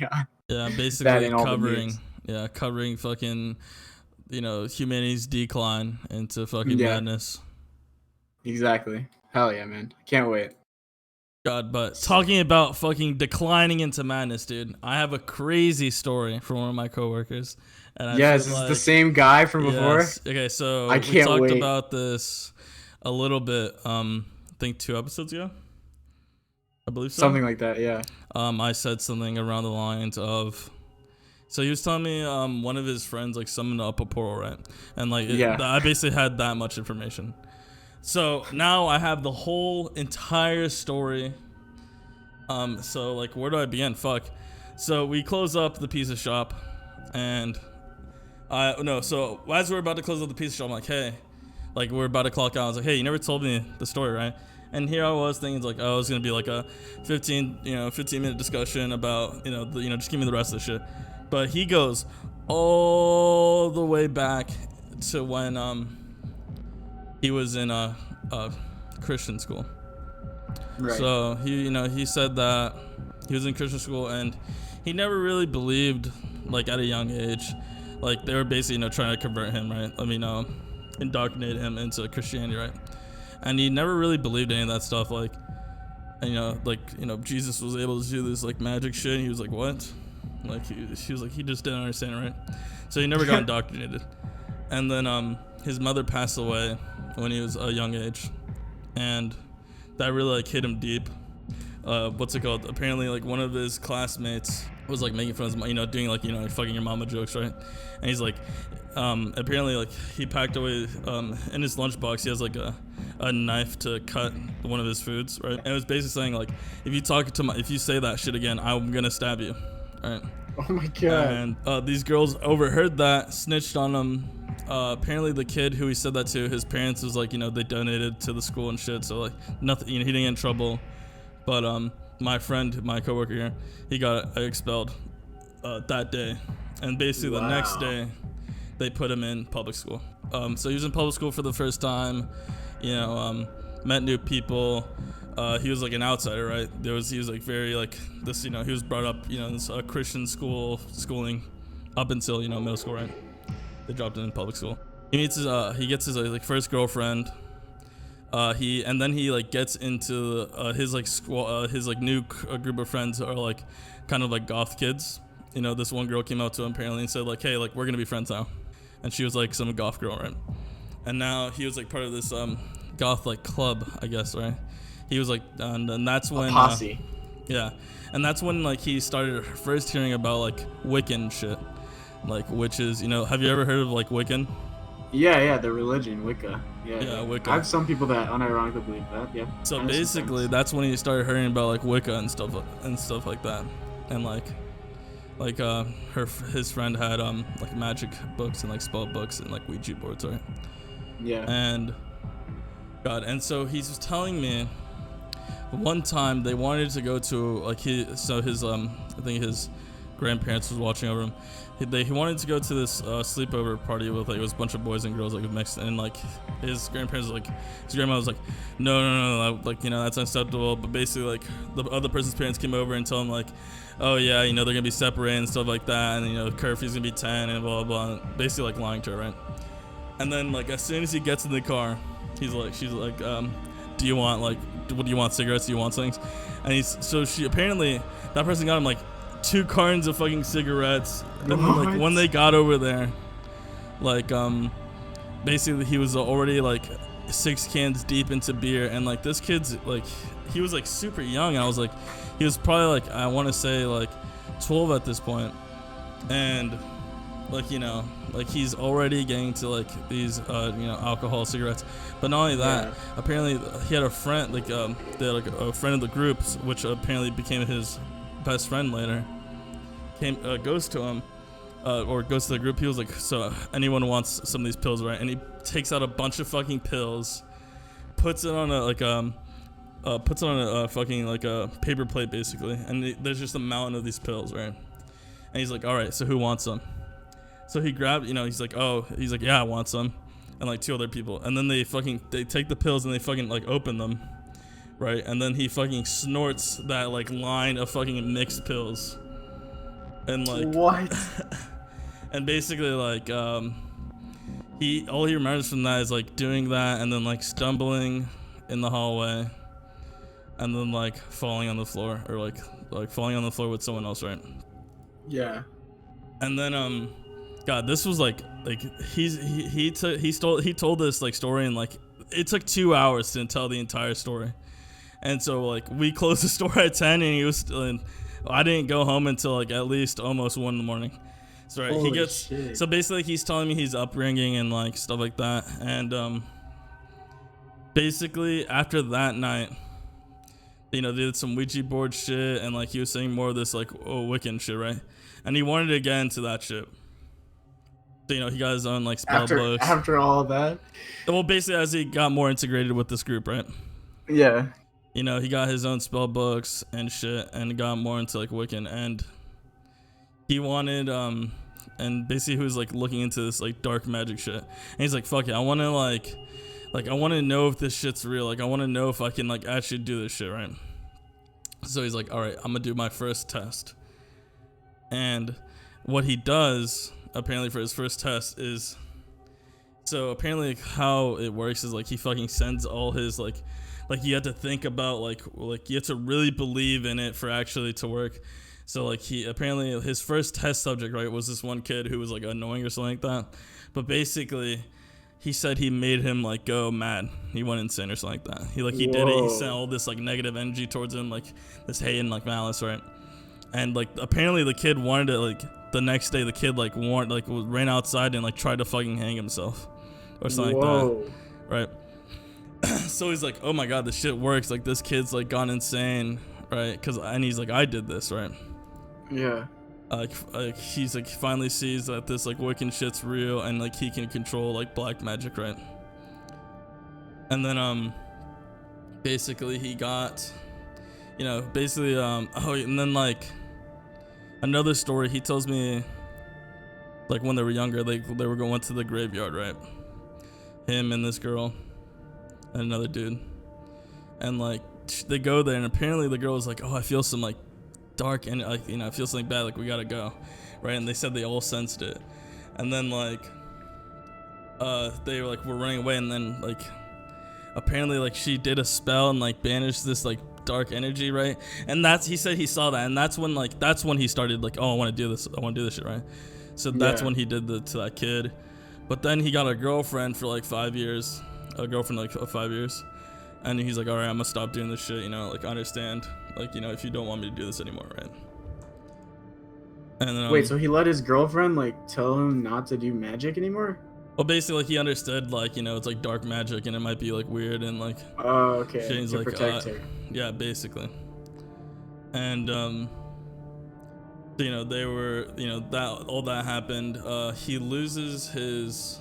God. Yeah, That basically and all the covering, memes. yeah, covering fucking, humanity's decline into fucking Yeah, madness. exactly. Hell yeah, man. Can't wait. God, but talking about fucking declining into madness, dude, I have a crazy story from one of my coworkers, and I feel Yes, this is the like, same guy from before. yes, okay, so I we can't talked wait. about this a little bit, I think 2 episodes ago, I believe so. Something like that, yeah. I said something around the lines of, so he was telling me one of his friends like summoned up a portal, right? And like Yeah. I basically had that much information. So now I have the whole entire story. So like where do I begin? Fuck. So we close up the pizza shop, and so as we're about to close up the pizza shop, I'm like, hey, like we're about to clock out. I was like, hey, you never told me the story, right? And here I was thinking like, oh, it was gonna be like a 15-minute discussion about just give me the rest of the shit. But he goes all the way back to when he was in a Christian school. Right. So he said that he was in Christian school and he never really believed, like at a young age, like they were basically trying to convert him, right? I mean, indoctrinate him into Christianity, right? And he never really believed any of that stuff, like, and, Jesus was able to do this like magic shit. And he was like, what? Like he was like, he just didn't understand it, right? So he never got indoctrinated. And then his mother passed away when he was a young age, and that really like hit him deep. What's it called? Apparently, like one of his classmates was like making fun of his, doing like fucking your mama jokes, right? And he's like, apparently like he packed away in his lunchbox. He has like a knife to cut one of his foods, right? And it was basically saying like, if you say that shit again, I'm gonna stab you, right? Oh my god. And these girls overheard that, snitched on him. Apparently the kid who he said that to, his parents was like, they donated to the school and shit, so like nothing, he didn't get in trouble. But my friend, my coworker here, he got expelled that day, and basically the next day they put him in public school. So he was in public school for the first time, met new people. He was like an outsider, right? He was like very like this, he was brought up, in this Christian schooling up until middle school, right? They dropped him in public school. He gets his like first girlfriend. And then he like gets into his like his like new group of friends are like kind of like goth kids. This one girl came out to him apparently and said like, hey, like we're gonna be friends now, and she was like some goth girl, right? And now he was like part of this goth like club, I guess, right? He was like, and that's when a posse. Yeah, and that's when like he started first hearing about like Wiccan shit, like witches. Have you ever heard of like Wiccan? Yeah, the religion, Wicca. Yeah. Wicca. I have some people that unironically believe that, yeah. So basically, that's when he started hearing about like Wicca and stuff like that, and his friend had like magic books and like spell books and like Ouija boards, right? Yeah. And so he was telling me one time they wanted to go to like his I think his grandparents was watching over him. He wanted to go to this sleepover party with like it was a bunch of boys and girls like mixed, and like his grandparents was like, his grandma was like, no, like that's unacceptable. But basically like the other person's parents came over and told him like, oh yeah, they're gonna be separated and stuff like that, and curfew's gonna be 10 and blah blah blah, and basically like lying to her, right? And then like as soon as he gets in the car, she's like, do you want like, what do you want, cigarettes? Do you want things? And she apparently that person got him like 2 cartons of fucking cigarettes. And then, like when they got over there, like basically he was already like 6 cans deep into beer, and like this kid's like he was like super young. I was like, he was probably like, I want to say like 12 at this point, and like like he's already getting to like these alcohol, cigarettes. But not only that, apparently he had a friend like they had like a friend of the group, which apparently became his best friend later, goes to him or goes to the group. He was like, so anyone wants some of these pills, right? And he takes out a bunch of fucking pills, puts it on a fucking like a paper plate basically, and there's just a mountain of these pills, right? And he's like, all right, so who wants some? So he grabbed, he's like, yeah, I want some, and like 2 other people, and then they take the pills and they fucking like open them, right? And then he fucking snorts that like line of fucking mixed pills, and like What? and basically like he all he remembers from that is like doing that and then like stumbling in the hallway and then like falling on the floor or like falling on the floor with someone else, right? Yeah. And then God, this was like he told this like story and like it took 2 hours to tell the entire story. And so like we closed the store at 10 and he was still in. I didn't go home until like at least almost 1 in the morning. So right, Holy shit. so basically he's telling me his upbringing and like stuff like that. And basically after that night, you know, they did some Ouija board shit and like he was saying more of this like Wiccan shit, right? And he wanted to get into that shit. So, you know, he got his own like spell books. After all that. Well, basically as he got more integrated with this group, right? Yeah. You know, he got his own spell books and shit and got more into like Wiccan, and he wanted and basically he was like looking into this like dark magic shit. And he's like, fuck it, I wanna like I wanna know if this shit's real. Like I wanna know if I can like actually do this shit, right? So he's like, alright, I'm gonna do my first test. And what he does apparently for his first test is, so apparently how it works is like he fucking sends all his like you have to think about like you have to really believe in it for actually to work. So like he apparently his first test subject, right, was this one kid who was like annoying or something like that. But basically he said he made him like go mad. He went insane or something like that. He did it. He sent all this like negative energy towards him, like this hate and like malice, right? And like apparently the kid wanted to like the next day the kid like ran outside and like tried to fucking hang himself or something like that, right? So he's like, oh my god, this shit works. Like this kid's like gone insane, right? And he's like, I did this, right? Yeah. He's like finally sees that this like Wiccan shit's real and like he can control like black magic, right? And then basically he got, you know, basically and then like another story he tells me, like when they were younger, they were going to the graveyard, right? Him and this girl and another dude, and like they go there and apparently the girl was like, oh, I feel some like dark and like, you know, I feel something bad, like we gotta go, right? And they said they all sensed it, and then like they were like were running away, and then like apparently like she did a spell and like banished this like dark energy, right? And he said he saw that, and that's when he started like, oh, I want to do this shit, right? So that's when he did to that kid. But then he got a girlfriend for like 5 years, like 5 years, and he's like, all right, I'm gonna stop doing this shit, you know, like I understand, like, you know, if you don't want me to do this anymore, right? And then wait, so he let his girlfriend like tell him not to do magic anymore? Well, basically like he understood, like, you know, it's like dark magic and it might be like weird and like, oh, okay, Shane's to like, protect her. yeah, basically. And you know, they were, you know, that all that happened. He loses his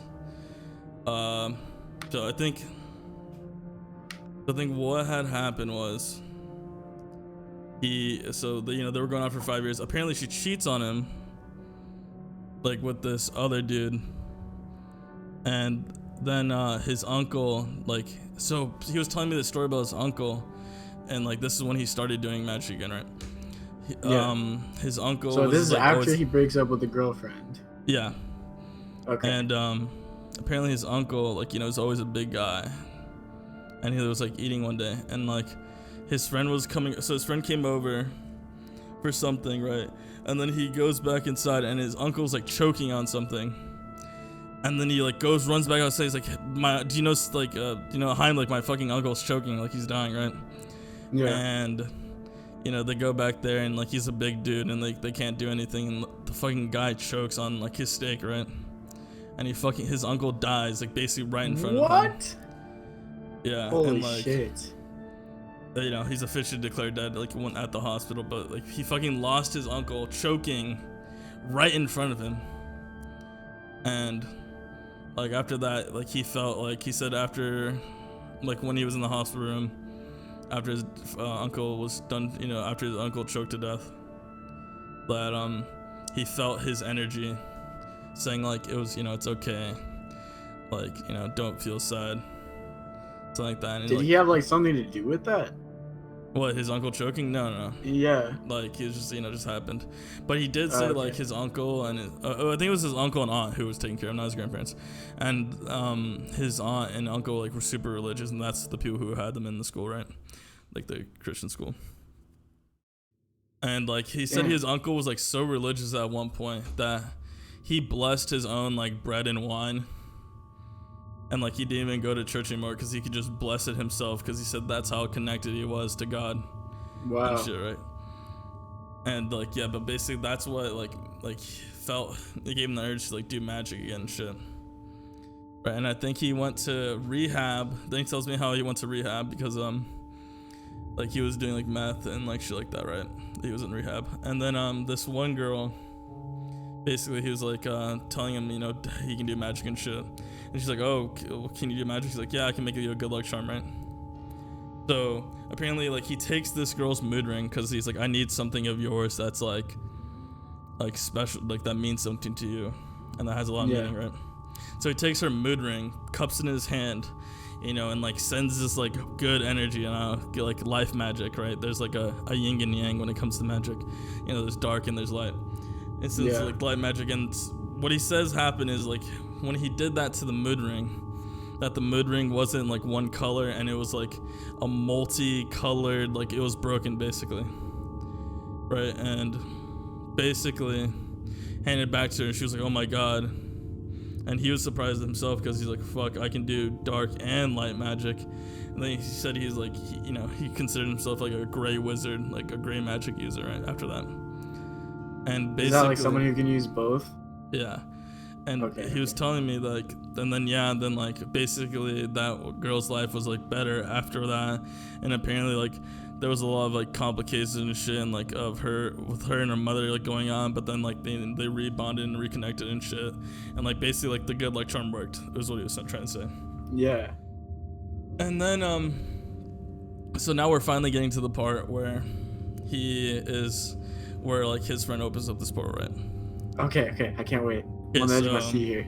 so I think what had happened was you know, they were going on for 5 years. Apparently she cheats on him like with this other dude, and then his uncle, like, so he was telling me this story about his uncle, and like this is when he started doing magic again, right? His uncle, so this is like, after he breaks up with the girlfriend. Yeah. Okay. And apparently his uncle, like, you know, is always a big guy, and he was like eating one day, and like his friend was coming, so his friend came over for something, right? And then he goes back inside and his uncle's like choking on something, and then he like runs back outside. He's like, do you know, like, you know, Heimlich, my fucking uncle's choking, like he's dying, right? Yeah. And you know, they go back there and like he's a big dude and they can't do anything, and the fucking guy chokes on like his steak, right? And his uncle dies like basically right in front of him. What? Yeah. Holy and, like, shit. You know, he's officially declared dead, like went at the hospital, but like he fucking lost his uncle choking right in front of him. And like after that, like he felt like, he said after, like when he was in the hospital room, after his uncle was done, you know, after his uncle choked to death, that he felt his energy saying like it was, you know, it's okay, like, you know, don't feel sad, something like that. And did he have like something to do with that? What, his uncle choking? No. Yeah. Like, he was just, just happened. But he did say, Okay. like, his uncle and I think it was his uncle and aunt who was taking care of him, not his grandparents. And his aunt and uncle, like, were super religious, and that's the people who had them in the school, right? Like, the Christian school. And, like, he said his uncle was, like, so religious at one point that he blessed his own, like, bread and wine. And, like, he didn't even go to church anymore because he could just bless it himself, because he said that's how connected he was to God. Wow. And shit, right? And, like, yeah, but basically that's what, like felt, it gave him the urge to, like, do magic again and shit. Right, and I think he went to rehab. Then he tells me how he went to rehab because, like, he was doing, like, meth and, like, shit like that, right? He was in rehab. And then, this one girl, basically, he was, like, telling him, he can do magic and shit. And she's like, oh, can you do magic? He's like, yeah, I can make you a good luck charm, right? So, apparently, like, he takes this girl's mood ring because he's like, I need something of yours that's, like special, like, that means something to you. And that has a lot of meaning, right? So he takes her mood ring, cups it in his hand, and, like, sends this, like, good energy and, like, life magic, right? There's, like, a yin and yang when it comes to magic. There's dark and there's light. It's like light magic, and what he says happened is, like, when he did that to the mood ring, that the mood ring wasn't, like, one color, and it was, like, a multi-colored, like, it was broken, basically, right? And basically handed back to her, and she was like, oh my god. And he was surprised himself because he's like, fuck, I can do dark and light magic. And then he said he's like, he considered himself like a gray wizard, like a gray magic user, right, after that. And basically, is that like someone who can use both? Yeah. And he was telling me, like, and then like, basically that girl's life was, like, better after that. And apparently, like, there was a lot of, like, complications and shit, and, like, with her and her mother, like, going on, but then, like, they rebonded and reconnected and shit. And, like, basically, like, the good luck charm worked, is what he was trying to say. Yeah. And then, so now we're finally getting to the part where like, his friend opens up this portal, right? Okay, I can't wait. Okay, On the edge of my seat here.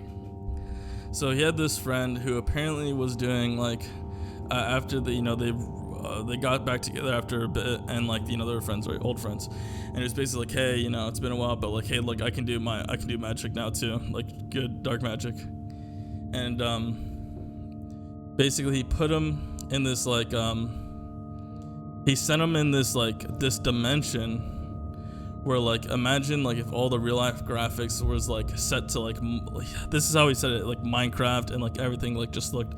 So he had this friend who apparently was doing, like, after they got back together after a bit, and, like, they were friends, right, old friends, and it was basically like, hey, it's been a while, but, like, hey, look, I can do magic now too, like, good dark magic. And basically he put him in this, like, he sent him in this, like, this dimension where, like, imagine, like, if all the real life graphics was, like, set to, like, this is how he said it, like, Minecraft, and, like, everything, like, just looked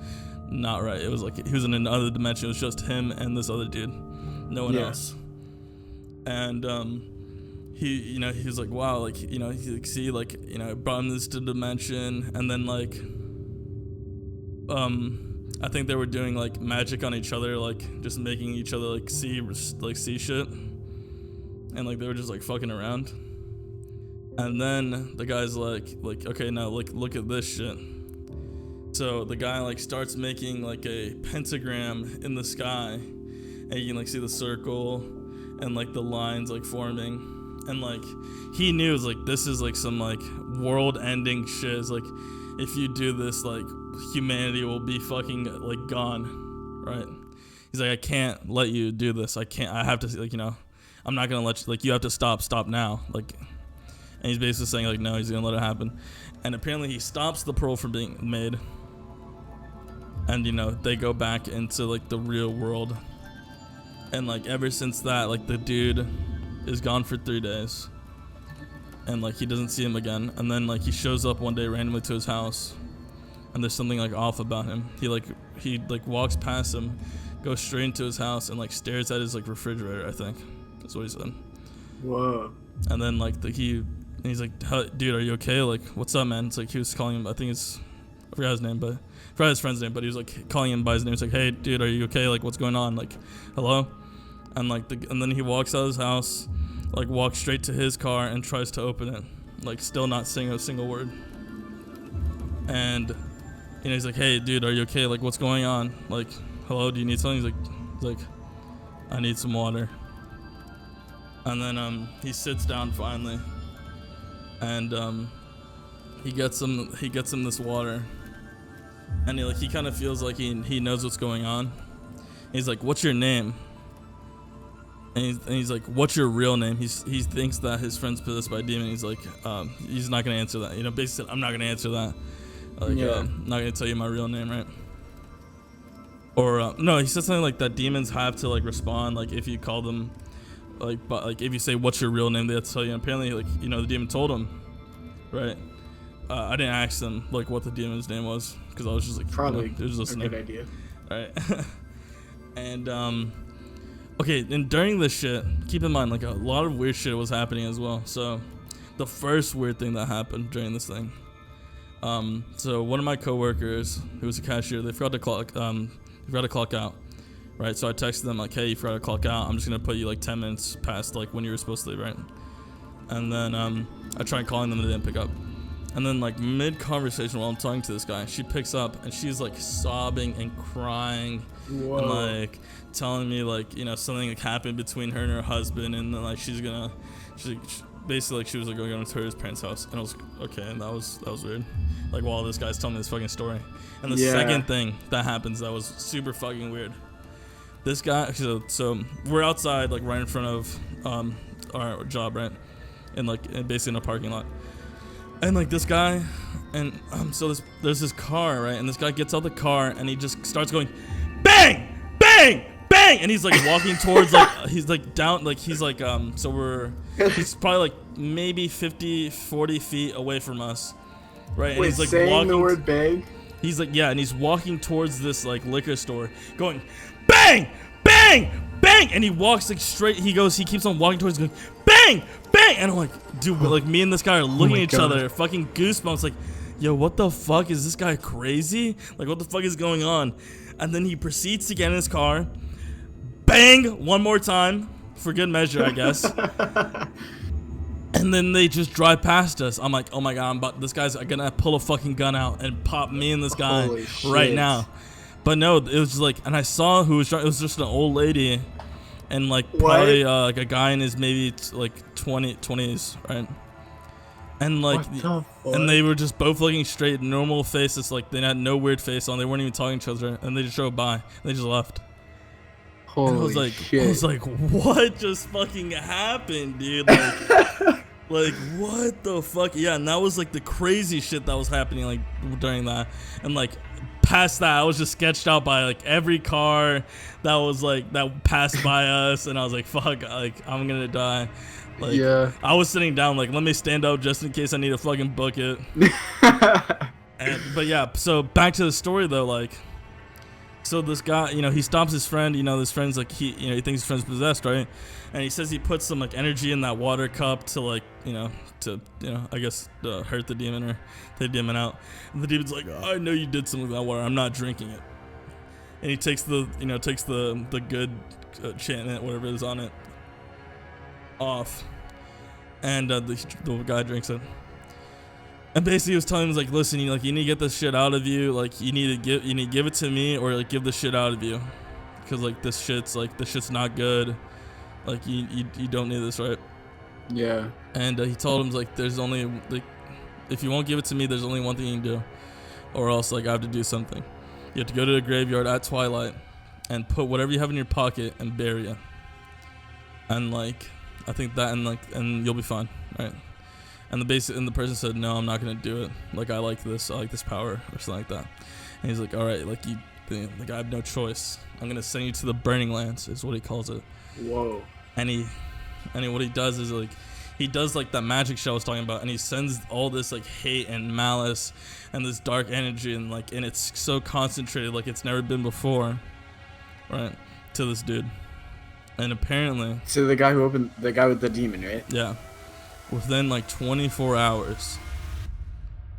not right. It was like he was in another dimension. It was just him and this other dude, no one else. And he was like, wow, like, he like, see, like, brought him this to dimension, and then, like, I think they were doing, like, magic on each other, like, just making each other, like, see shit. And, like, they were just, like, fucking around. And then the guy's like, okay, now, like, look at this shit. So the guy, like, starts making, like, a pentagram in the sky, and you can, like, see the circle and, like, the lines, like, forming. And, like, he knew, it was like, this is, like, some, like, world-ending shit. It's like, if you do this, like, humanity will be fucking, like, gone, right? He's like, I can't let you do this. I have to, like, I'm not gonna let you, like, you have to stop now, like. And he's basically saying, like, no, he's gonna let it happen. And apparently he stops the pearl from being made, and they go back into, like, the real world. And, like, ever since that, like, the dude is gone for 3 days, and, like, he doesn't see him again. And then, like, he shows up one day randomly to his house, and there's something, like, off about him. He walks past him, goes straight into his house, and, like, stares at his, like, refrigerator, I think. That's what he said. Whoa. And then, like, he's like, dude, are you okay? Like, what's up, man? It's like, he was calling him, I forgot his name, but I forgot his friend's name, but he was, like, calling him by his name. It's like, hey, dude, are you okay? Like, what's going on? Like, hello? And, like, and then he walks out of his house, like, walks straight to his car and tries to open it, like, still not saying a single word. And, he's like, hey, dude, are you okay? Like, what's going on? Like, hello, do you need something? He's like, I need some water. And then he sits down finally, and he gets him this water, and he kind of feels like he knows what's going on. He's like, what's your name? And he's like, "What's your real name?" He thinks that his friend's possessed by a demon. He's like, he's not gonna answer that. You know, basically, I'm not gonna answer that. Like, I'm not gonna tell you my real name, right? Or no, he said something like that. Demons have to like respond, like if you call them, like if you say what's your real name, they have to tell you. And apparently, like the demon told him, right? I didn't ask them like what the demon's name was because I was just like probably just listening. A good idea. All right, and okay, and during this shit, keep in mind like a lot of weird shit was happening as well. So, the first weird thing that happened during this thing, so one of my coworkers who was a cashier, they forgot to clock out, right? So I texted them like, hey, you forgot to clock out. I'm just gonna put you like 10 minutes past like when you were supposed to leave, right? And then I tried calling them and they didn't pick up. And then like mid conversation while I'm talking to this guy, she picks up and she's like sobbing and crying. Whoa. And like telling me like something like happened between her and her husband, and then like she basically like she was like going to his parents' house, and I was like, okay, and that was weird. Like while this guy's telling me this fucking story, and the second thing that happens that was super fucking weird. This guy, so we're outside like right in front of our job, right, and like basically in a parking lot, and like this guy, and there's this car, right, and this guy gets out the car and he just starts going, bang, bang, bang, and he's like walking towards like he's like down like he's like he's probably like maybe 40 feet away from us, right? And wait, he's like saying walking the word bang? He's like, yeah, and he's walking towards this like liquor store going bang, bang, bang, and he walks like straight, he keeps on walking towards going bang, bang, and I'm like, dude, like me and this guy are looking at each other, fucking goosebumps, like, yo, what the fuck, is this guy crazy? Like, what the fuck is going on? And then he proceeds to get in his car, bang, one more time, for good measure, I guess. And then they just drive past us. I'm like, oh my god, this guy's gonna pull a fucking gun out and pop me and this guy right now. But no, it was just like, and I saw who was driving. It was just an old lady, and like probably like a guy in his maybe like 20s, right? And like, and they were just both looking straight, normal faces. Like they had no weird face on. They weren't even talking to each other, and they just drove by. And they just left. Holy shit. I was like, what just fucking happened, dude? Like, like, what the fuck? Yeah, and that was like the crazy shit that was happening like during that. And like past that, I was just sketched out by like every car that was like that passed by us, and I was like, fuck, like I'm gonna die. Like, yeah. I was sitting down like, let me stand up just in case I need to fucking book it. But yeah, so back to the story though, like, so this guy, he stops his friend, this friend's like, he thinks his friend's possessed, right? And he says he puts some like energy in that water cup to like, I guess hurt the demon or take the demon out. And the demon's like, oh, I know you did something with that water, I'm not drinking it. And he takes the good enchantment, whatever is on it, off, and the guy drinks it. And basically he was telling him, like, listen, you need to get this shit out of you, like you need to give it to me, or like give the shit out of you, because like this shit's not good, like you don't need this, right? Yeah. And he told him like, there's only like, if you won't give it to me, there's only one thing you can do, or else like I have to do something. You have to go to the graveyard at twilight and put whatever you have in your pocket and bury it, and like I think that, and you'll be fine, right? And the person said, no, I'm not gonna do it. Like I like this power or something like that. And he's like, all right, like I have no choice. I'm gonna send you to the burning lands, is what he calls it. Whoa. And what he does is like, he does like that magic show I was talking about, and he sends all this like hate and malice and this dark energy, and it's so concentrated like it's never been before, right? To this dude. And apparently, so the guy with the demon, right? Yeah. Within like 24 hours,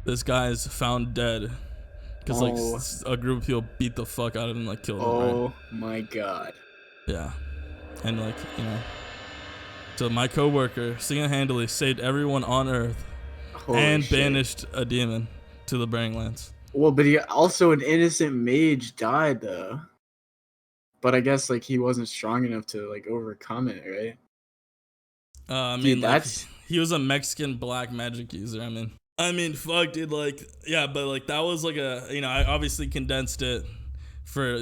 this guy is found dead because like a group of people beat the fuck out of him, like killed him. Oh my god. Yeah. And like, so my coworker single-handedly saved everyone on Earth. Holy and shit. Banished a demon to the burning lands. Well, but he also, an innocent mage died though. But I guess like he wasn't strong enough to like overcome it, right? I mean, dude, he was a Mexican black magic user. I mean, fuck, dude. Like, yeah, but like that was like I obviously condensed it for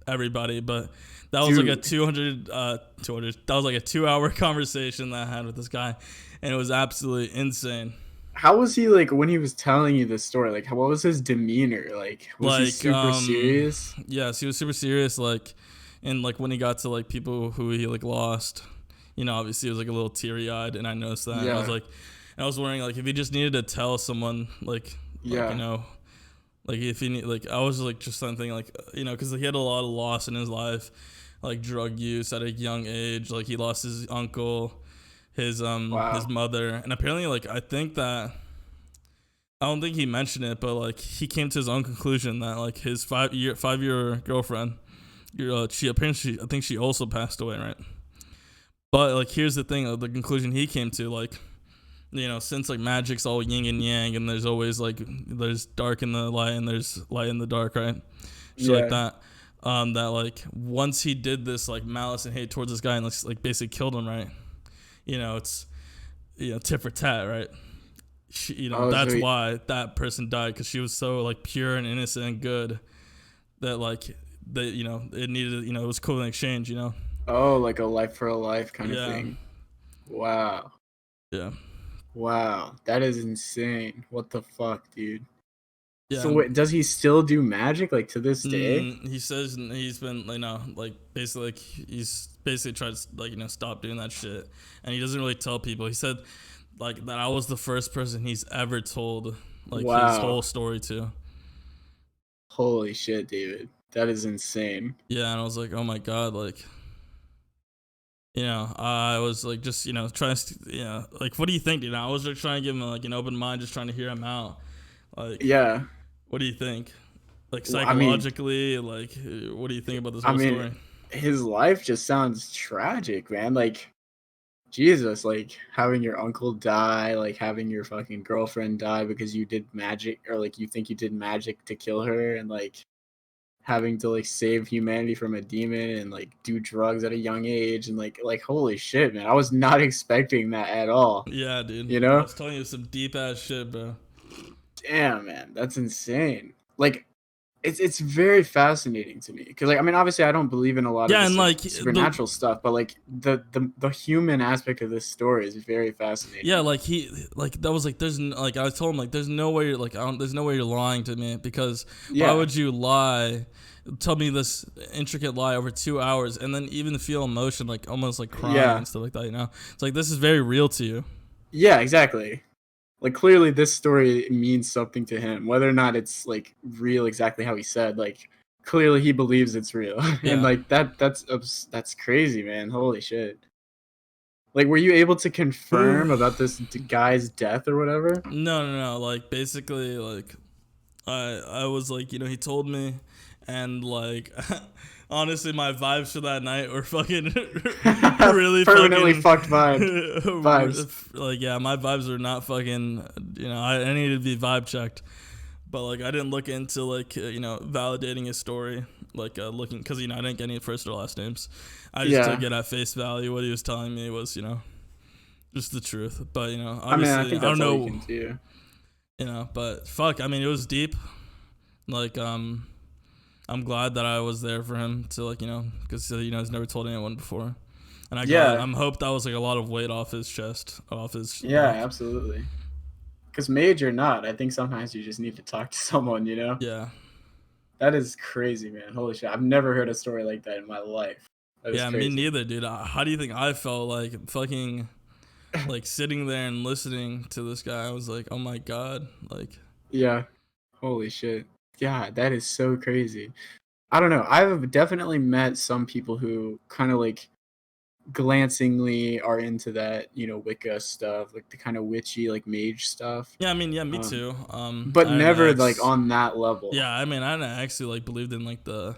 everybody, but That was like a Dude, 200. That was like a 2 hour conversation that I had with this guy, and it was absolutely insane. how was he like when he was telling you this story? Like, what was his demeanor? Like, was he Like, super serious? yes, he was super serious. Like, and like when he got to like people who he like lost, obviously he was like a little teary eyed, and I noticed that. And I was Yeah, like, I was wondering like if he just needed to tell someone like yeah. like if he need like I was like just something like because he had a lot of loss in his life, like drug use at a young age. Like he lost his uncle, his Wow. mother, and apparently like I think that I don't think he mentioned it, but like he came to his own conclusion that like his 5 year girlfriend, she apparently I think she also passed away, right? But like here's the thing, the conclusion he came to, like since like magic's all yin and yang, and there's always like there's dark in the light and there's light in the dark, right? Shit like Yeah. that. That like once he did this like malice and hate towards this guy and like basically killed him, right? It's tit for tat, right? Oh, so That's he, why that person died, because she was so like pure and innocent and good that like it needed, it was cool in exchange. oh, like a life for a life kind of Yeah, thing. Wow. yeah, Wow. That is insane. What the fuck, dude? yeah. So wait, does he still do magic like to this day? He says he's been like basically like he's basically tried to like stop doing that shit, and he doesn't really tell people. He said like that I was the first person he's ever told like his whole Wow. story to. Holy shit, David. That is insane. Yeah, and I was like, oh my god, like I was like just trying to like what do you think, dude? I was just trying to give him like an open mind, just trying to hear him out. Like, Yeah. what do you think? Like Well, I mean, psychologically, like what do you think about this I whole mean, story? his life just sounds tragic, man. Like, Jesus, like having your uncle die, like having your fucking girlfriend die because you did magic, or like you think you did magic to kill her, and like having to like save humanity from a demon and like do drugs at a young age, and like holy shit, man. I was not expecting that at all. Yeah, dude. You I know? was telling you some deep ass shit, bro. Damn, man. That's insane. Like it's very fascinating to me because like I mean obviously I don't believe in a lot of Yeah, this and like like supernatural stuff, but like the human aspect of this story is very yeah, fascinating. like he like that was like like I told him like there's no way you're like there's no way you're lying to me, because why Yeah, would you lie? Tell me this intricate lie over 2 hours and then even feel emotion, like almost like crying yeah, and stuff like that. It's like this is very real to you. yeah, exactly. Like clearly this story means something to him, whether or not it's like real exactly how he said. Like clearly he believes it's real, and Yeah. like that's crazy, man. Holy shit. Like, were you able to confirm about this guy's death or whatever? No, no, no. Like basically, like I was like, he told me, and like, honestly, my vibes for that night were fucking really Permanently fucking fucked vibes. like, yeah, my vibes were not fucking. I needed to be vibe checked, but like I didn't look into like validating his story, like looking, because I didn't get any first or last names. I just took Yeah. it at face value. What he was telling me was just the truth, but I mean, I obviously think I don't that's all you know. can do. But fuck, I mean, it was deep. Like, I'm glad that I was there for him to like, because he's never told anyone before, and Yeah. I'm hope that was like a lot of weight off his chest, off his Yeah, back. absolutely. Because mage or not, I think sometimes you just need to talk to someone, you know? Yeah, That is crazy, man. Holy shit. I've never heard a story like that in my life. That is yeah, me crazy. neither, dude. How do you think I felt like fucking like sitting there and listening to this guy? I was like, oh my god, like, Yeah. Holy shit. Yeah, that is so crazy. I don't know. I've definitely met some people who kind of like glancingly are into that, Wicca stuff, like the kind of witchy, like mage stuff. yeah, I mean, yeah, me Um, too. but I had an never like ex. on that level. Yeah, I mean, I actually like believed in like the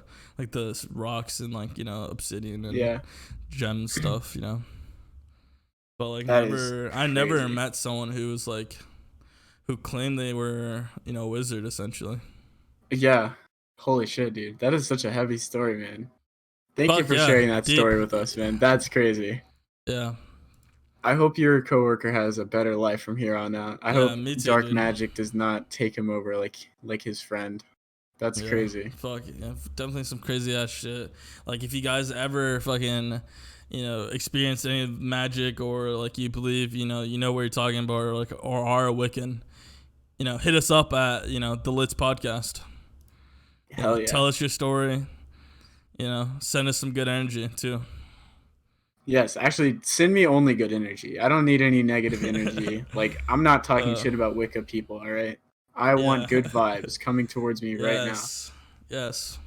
rocks and like obsidian and Yeah, gem stuff, but like that is I never crazy. met someone who was like who claimed they were a wizard essentially. Yeah. Holy shit, dude. That is such a heavy story, man. Thank you Fuck for yeah, sharing that deep. story with us, man. That's crazy. Yeah, I hope your coworker has a better life from here on out. I yeah, hope me too, dark dude. magic does not take him over like his friend. That's Yeah, crazy. fuck yeah, definitely some crazy ass shit. Like if you guys ever fucking, experience any magic or like you believe, you know what you're talking about, or like or are a Wiccan, hit us up at the Litz podcast. Hell yeah. Tell us your story. Send us some good energy too. Yes, actually, send me only good energy. I don't need any negative energy. Like, I'm not talking uh, shit about Wicca people, all right? I want yeah. good vibes coming towards me right now. Yes. Yes.